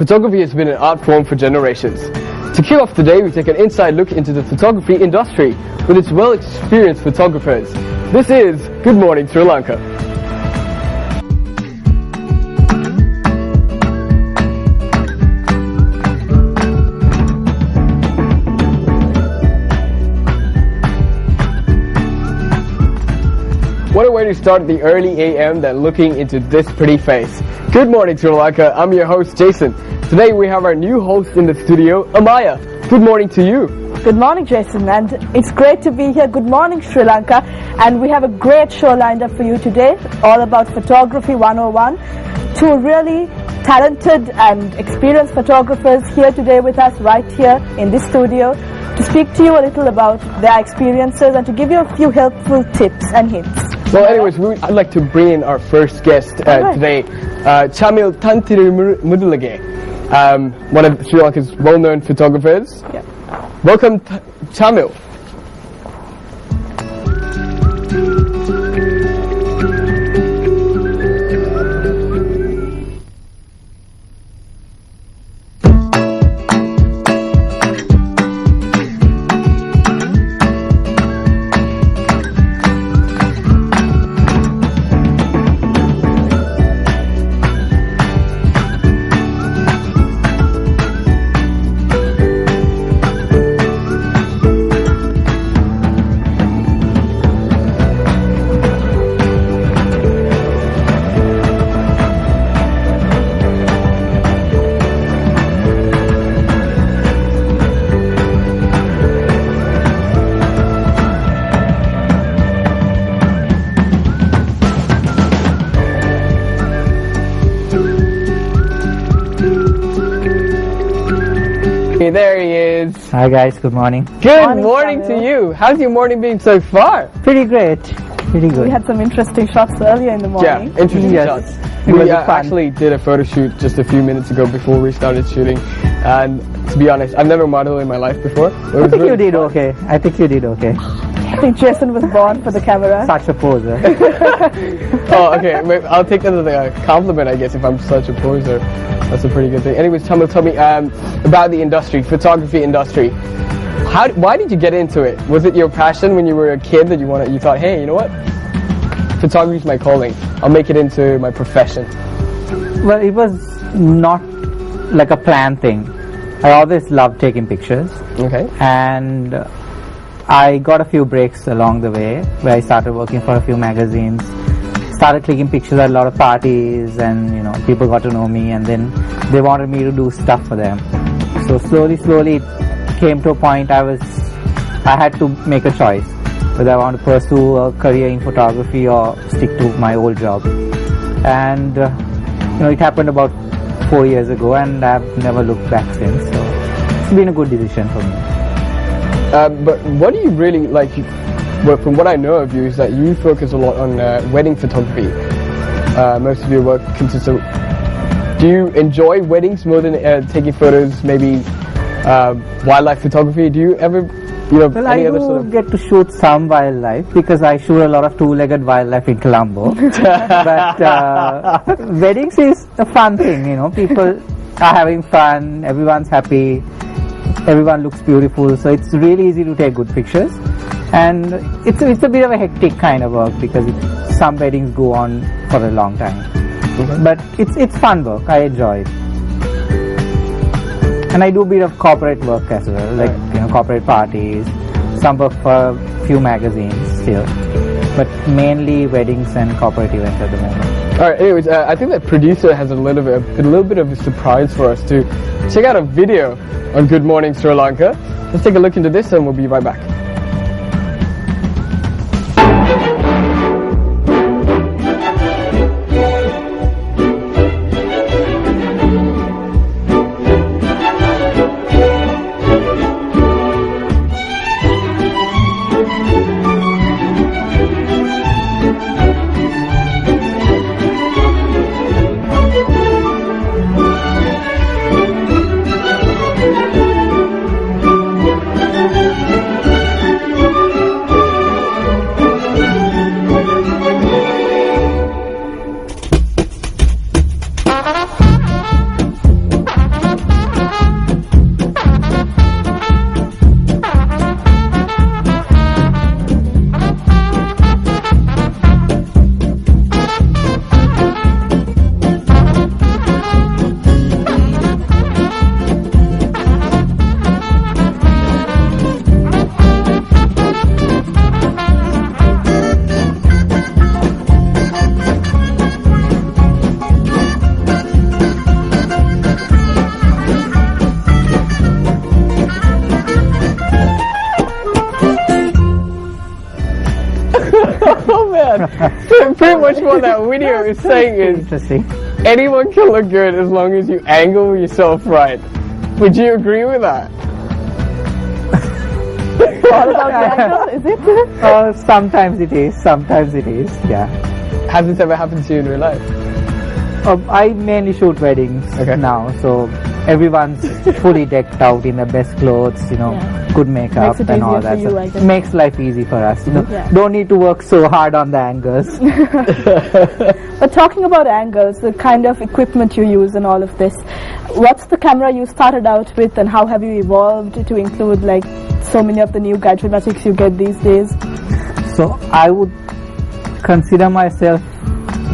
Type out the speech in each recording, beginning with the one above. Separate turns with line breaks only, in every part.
photography has been an art form for generations. To kick off today, we take an inside look into the photography industry with its well-experienced photographers. This is Good Morning Sri Lanka. What a way to start the early AM than looking into this pretty face. Good morning Sri Lanka, I'm your host Jason. Today we have our new host in the studio, Amaya. Good morning to you.
Good morning Jason, and it's great to be here. Good morning Sri Lanka, and we have a great show lined up for you today, all about Photography 101. Two really talented and experienced photographers here today with us right here in this studio to speak to you a little about their experiences and to give you a few helpful tips and hints.
Well, anyways, I'd like to bring in our first guest today, Chamil Tantirumudulage, one of Sri Lanka's well-known photographers.
Yeah.
Welcome, Chamil. There he is.
Hi guys, good morning.
Good morning to you. How's your morning been so far?
Pretty great. Pretty good.
We had some interesting shots earlier in the morning.
Yeah, interesting shots. We actually did a photo shoot just a few minutes ago before we started shooting, and to be honest, I've never modeled in my life before.
I think you did okay. I think you did okay.
I think Jason was born for the camera.
Such a poser.
Oh, okay. I'll take that as a compliment, I guess, if I'm such a poser. That's a pretty good thing. Anyways, tell me about the industry, photography industry. Why did you get into it? Was it your passion when you were a kid that you thought, hey, you know what? Photography is my calling. I'll make it into my profession.
Well, it was not like a planned thing. I always loved taking pictures. Okay. And I got a few breaks along the way where I started working for a few magazines, started taking pictures at a lot of parties, and people got to know me, and then they wanted me to do stuff for them. So slowly it came to a point I had to make a choice whether I want to pursue a career in photography or stick to my old job. And it happened about 4 years ago, and I've never looked back since. So it's been a good decision for me.
But what do you really like? Well, from what I know of you is that you focus a lot on wedding photography. Most of your work consists of. Do you enjoy weddings more than taking photos? Maybe wildlife photography. Do you ever,
well, I do get to shoot some wildlife because I shoot a lot of two-legged wildlife in Colombo. But weddings is a fun thing. People are having fun. Everyone's happy. Everyone looks beautiful, so it's really easy to take good pictures, and it's a bit of a hectic kind of work because some weddings go on for a long time. Okay. But it's fun work. I enjoy it, and I do a bit of corporate work as well, like corporate parties, some work for a few magazines still, but mainly weddings and corporate events at the moment.
All right. Anyways, I think that producer has a little bit of a surprise for us to check out a video on Good Morning Sri Lanka. Let's take a look into this and we'll be right back. pretty much what that video is saying is
Interesting.
anyone can look good as long as you angle yourself right. Would you agree with that?
All about the angle, is it?
Sometimes it is. Sometimes it is. Yeah.
Has this ever happened to you in real life?
I mainly shoot weddings now, so everyone's fully decked out in the best clothes, good makeup
Makes it
and all
easier
that.
for you,
So
I guess.
makes life easy for us.
Yeah.
Don't need to work so hard on the angles.
But talking about angles, the kind of equipment you use and all of this, what's the camera you started out with and how have you evolved to include like so many of the new gadgetics you get these days?
So I would consider myself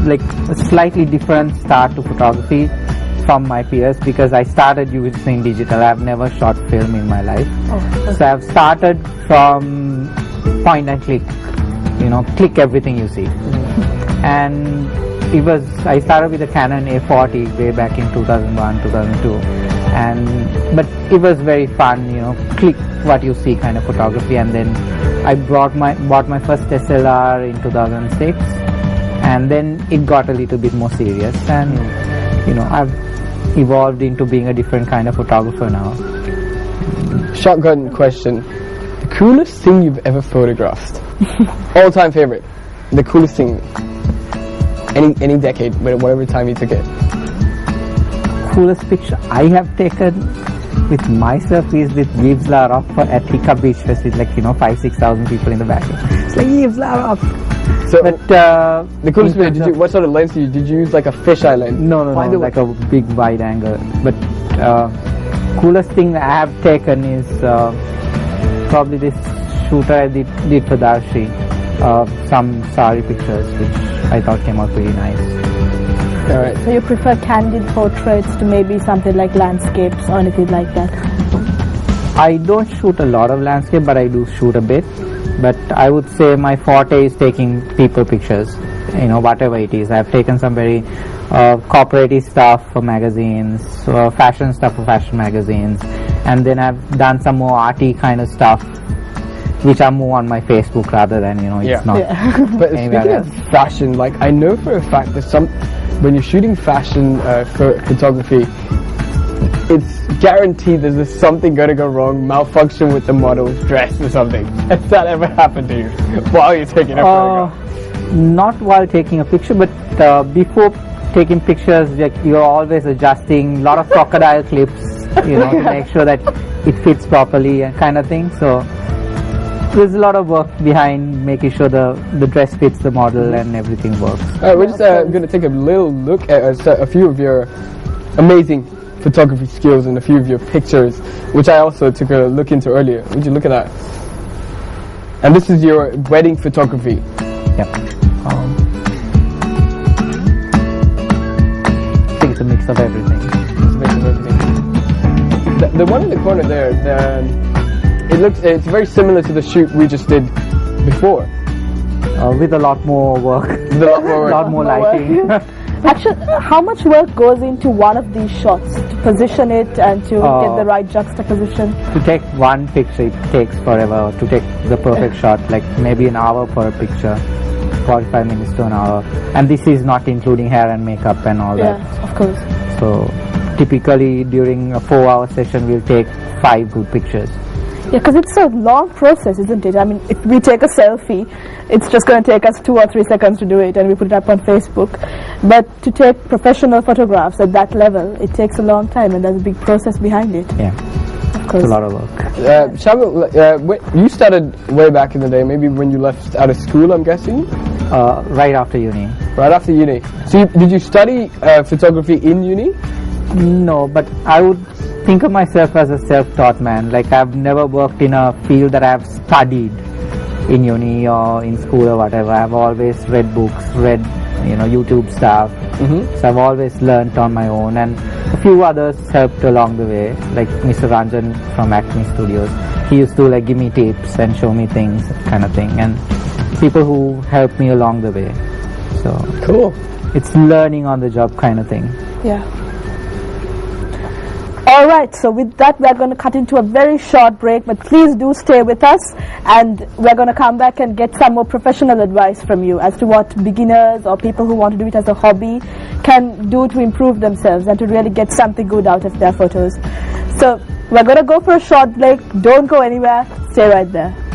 like a slightly different start to photography from my peers because I started using digital. I've never shot film in my life. So I've started from point and click, click everything you see. And I started with a Canon A40 way back in 2001, 2002. But it was very fun, click what you see kind of photography. And then I bought my first SLR in 2006. And then it got a little bit more serious, and I've evolved into being a different kind of photographer now.
Shotgun question. The coolest thing you've ever photographed? All-time favorite. The coolest thing. Any decade, whatever time you took it.
Coolest picture I have taken with myself is with Gmsl at Hika Beach Fest with 5,000-6,000 people in the back. It's like Gmsl.
So,
But
the coolest video, what sort of lens did you use? Like a fisheye lens?
No, like a big wide angle. But coolest thing I have taken is probably this shooter I did for Darshi. Some sari pictures which I thought came out pretty nice.
Alright.
So you prefer candid portraits to maybe something like landscapes or anything like that?
I don't shoot a lot of landscape, but I do shoot a bit. But I would say my forte is taking people pictures, whatever it is. I've taken some very corporate stuff for magazines, fashion stuff for fashion magazines, and then I've done some more arty kind of stuff, which are more on my Facebook rather than, it's not.
Yeah.
But speaking of fashion, I know for a fact that when you're shooting fashion photography, it's guaranteed there's something going to go wrong, malfunction with the model's dress or something. Has that ever happened to you while you're taking a photograph?
Not while taking a picture, but before taking pictures, you're always adjusting a lot of crocodile clips, to make sure that it fits properly and kind of thing. So there's a lot of work behind making sure the dress fits the model and everything works.
We're just going to take a little look at a few of your amazing photography skills and a few of your pictures, which I also took a look into earlier. Would you look at that? And this is your wedding photography.
Yep. I think it's a mix of everything.
It's a mix of everything. The one in the corner there, it's very similar to the shoot we just did before.
With a lot more work.
With a lot more work.
A lot more lighting.
Actually, how much work goes into one of these shots to position it and to get the right juxtaposition?
To take one picture, it takes forever. To take the perfect shot, like maybe an hour for a picture, 45 minutes to an hour. And this is not including hair and makeup and all that.
Yeah, of course.
So typically during a 4-hour session, we'll take 5 good pictures.
Yeah, because it's a long process, isn't it? I mean, if we take a selfie, it's just going to take us 2 or 3 seconds to do it and we put it up on Facebook. But to take professional photographs at that level, it takes a long time and there's a big process behind it.
Yeah,
of course.
It's a lot of work.
Shamil, you started way back in the day, maybe when you left out of school, I'm guessing?
Right after uni.
Right after uni. So did you study photography in uni?
No, but I would think of myself as a self-taught man. Like I've never worked in a field that I've studied in uni or in school or whatever. I've always read books, read YouTube stuff. So I've always learnt on my own, and a few others helped along the way, like Mr. Ranjan from Acme Studios. He used to give me tips and show me things, kind of thing, and people who helped me along the way. So
cool.
It's learning on the job kind of thing.
Yeah. All Alright, so with that we're going to cut into a very short break, but please do stay with us, and we're going to come back and get some more professional advice from you as to what beginners or people who want to do it as a hobby can do to improve themselves and to really get something good out of their photos. So we're going to go for a short break. Don't go anywhere. Stay right there.